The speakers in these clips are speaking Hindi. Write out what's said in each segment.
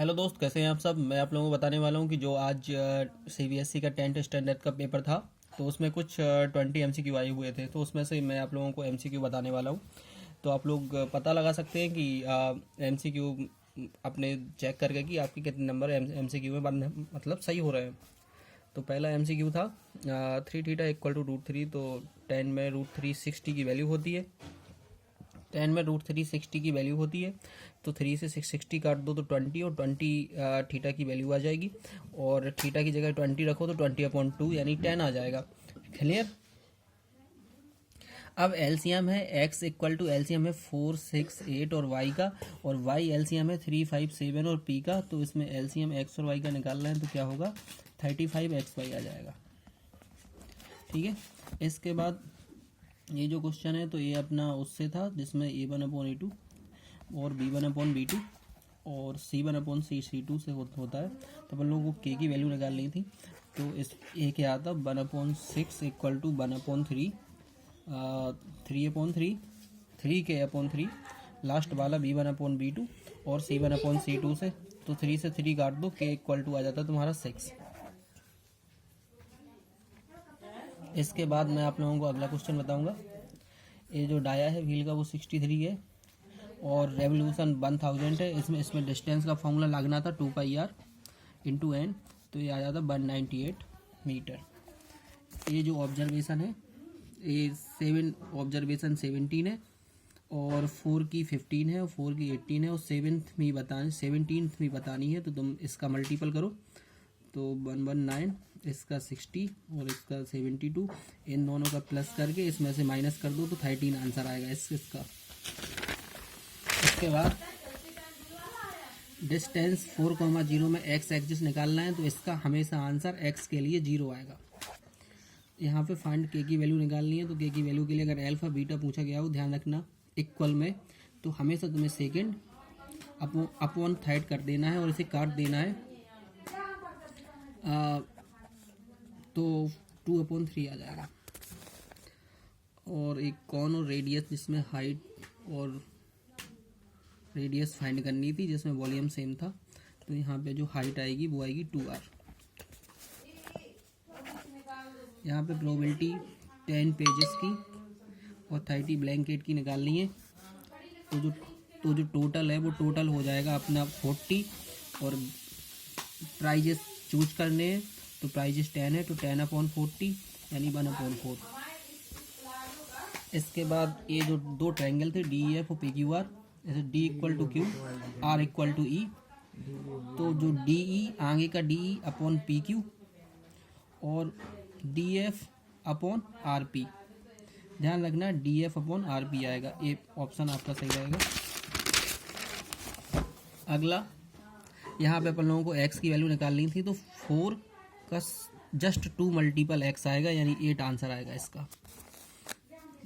हेलो दोस्त, कैसे हैं आप सब। मैं आप लोगों को बताने वाला हूं कि जो आज सीबीएसई का 10th स्टैंडर्ड का पेपर था, तो उसमें कुछ 20 एमसीक्यू आए हुए थे। तो उसमें से मैं आप लोगों को एमसीक्यू बताने वाला हूं। तो आप लोग पता लगा सकते हैं कि एमसीक्यू अपने चेक करके कि आपके कितने नंबर एमसीक्यू में मतलब सही हो रहे हैं। तो पहला एमसीक्यू था 3 थीटा इक्वल टू √3। तो 10 में √360 की वैल्यू होती है। 10 में √360 की वैल्यू होती है। तो 3 से 660 काट दो तो 20, और 20 थीटा की वैल्यू आ जाएगी। और थीटा की जगह 20 रखो तो 20/2 यानी 10 आ जाएगा। क्लियर। अब एलसीएम है x इक्वल टू एलसीएम है 4, 6, 8 और y का, और y एलसीएम है 3, 5, 7 और p का। तो इसमें एलसीएम x और y का निकालना है तो क्या होगा, 35xy आ जाएगा। ठीक है। इसके बाद ये जो क्वेश्चन है तो ये अपना उससे था जिसमें a1/a2 और b1/b2 और c1/c2 से होता है। तो अपन लोगों को k की वैल्यू निकालनी थी। तो इस a क्या आता 1/6 इक्वल टू 1/3, 3/3, 3k/3, लास्ट वाला b1/b2 और c1/c2 से। तो 3 से 3 काट दो, k इक्वल टू आ जाता है तुम्हारा 6। इसके बाद मैं आप लोगों को अगला क्वेश्चन बताऊंगा। ये जो डाया है व्हील का वो 63 है और रेवोल्यूशन 1000 है। इसमें डिस्टेंस का फॉर्मूला लगना था 2πr इंटू एन। तो ये आ जाता 198 मीटर। ये जो ऑब्जर्वेशन है ये 7 ऑब्जर्वेशन 17 है और 4 की 15 है और 4 की 18 है और 17th में बतानी है। तो तुम इसका मल्टीपल करो तो 119, इसका 60 और इसका 72, इन दोनों का प्लस करके इसमें से माइनस कर दो तो 13 आंसर आएगा इसका। इसके बाद डिस्टेंस 4,0 में x एक्सिस निकालना है तो इसका हमेशा आंसर x के लिए 0 आएगा। यहाँ पे फाइंड k की वैल्यू निकालनी है। तो k की वैल्यू के लिए अगर अल्फा बीटा पूछा गया हो, ध्यान रखना इक्वल में, तो हमेशा तुम्हें सेकेंड अपॉन थर्ड कर देना है और इसे काट देना है। तो 2/3 आ जाएगा। और एक कौन और रेडियस जिसमें हाइट और रेडियस फाइंड करनी थी जिसमें वॉल्यूम सेम था। तो यहाँ पे जो हाइट आएगी वो आएगी 2r। यहाँ पे प्रोबेबिलिटी 10 पेजेस की और 30 ब्लैंकेट की निकालनी है। तो जो टोटल है वो टोटल हो जाएगा अपना 40 और प्राइजेस चूज करने हैं। तो प्राइजेस 10 है तो 10/40 यानी 1/4। इसके बाद ये जो दो ट्रायंगल थे DEF और PQR, जैसे D equal to Q, R equal to E। तो जो DE आगे का DE अपॉन PQ और DF अपॉन RP, ध्यान रखना DF अपॉन RP आएगा। ये ऑप्शन आपका सही रहेगा। अगला यहाँ पे अपन लोगों को x की वैल्यू निकालनी थी तो 4 का जस्ट 2 मल्टीपल x आएगा यानी 8 आंसर आएगा इसका।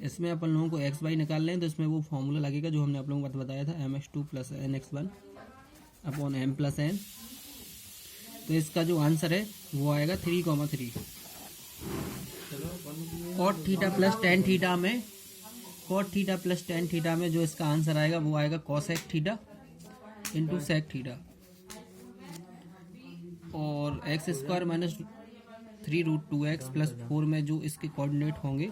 इसमें अपन लोगों को एक्स वाई निकालना है तो इसमें वो फॉर्मूला लगेगा जो हमने आप लोगों को बताया था, mx2 + nx1 upon m + n। तो इसका जो आंसर है वो आएगा 3,3। cot theta plus tan theta में जो इसका आंसर आएगा वो आएगा cosec theta into sec theta. और x² - 3√2x + 4 में जो इसके कोऑर्डिनेट होंगे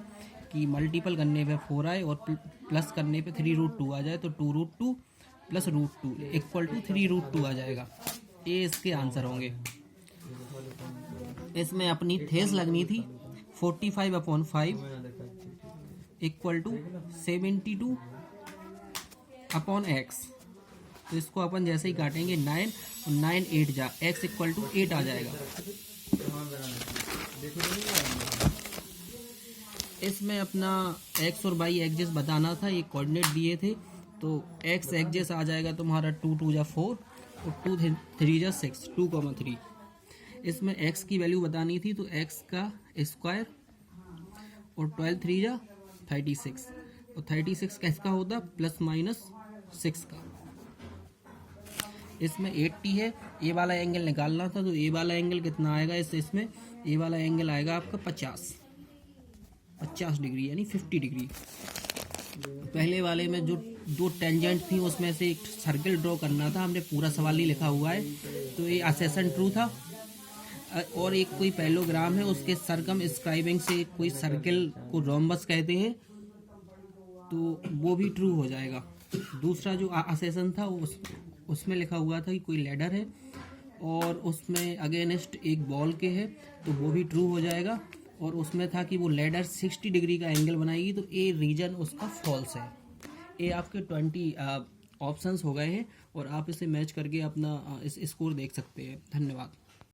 कि मल्टीपल करने पे 4 आए और प्लस करने पे 3√2 आ जाए तो 2√2 + √2 इक्वल टू 3√2 आ जाएगा। ये इसके आंसर होंगे। इसमें अपनी थेस लगनी थी 45/5 इक्वल टू 72/x। तो इसको अपन जैसे ही काटेंगे 9 और 9 8 जा x इक्वल टू 8 आ जाएगा। इसमें अपना x और y एक्सिस बताना था, ये कोऑर्डिनेट दिए थे। तो x एक्सिस आ जाएगा तुम्हारा 2 2 जा 4 और 2 3 जा 6, 2,3। इसमें x की वैल्यू बतानी थी तो x का स्क्वायर और 12 3 जा 36 और 36 किसका होता ±6 का। इसमें 80 है, ए वाला एंगल निकालना था तो ए वाला एंगल कितना आएगा इसमें ए वाला एंगल आएगा आपका 50 डिग्री यानी 50 डिग्री। पहले वाले में जो दो टेंजेंट थी उसमें से एक सर्कल ड्रॉ करना था, हमने पूरा सवाल नहीं लिखा हुआ है, तो ये असेसन ट्रू था। और एक कोई पैलोग्राम है, उसके सरकम स्क्राइबिंग से कोई सर्कल को रोम्बस कहते हैं, तो वो भी ट्रू हो जाएगा। दूसरा जो असेसन था उसमें लिखा हुआ था कि कोई लैडर है और उसमें अगेंस्ट एक बॉल के है, तो वो भी ट्रू हो जाएगा। और उसमें था कि वो लैडर 60 डिग्री का एंगल बनाएगी, तो ए रीजन उसका फॉल्स है। ये आपके 20 ऑप्शंस हो गए हैं और आप इसे मैच करके अपना इस स्कोर देख सकते हैं। धन्यवाद।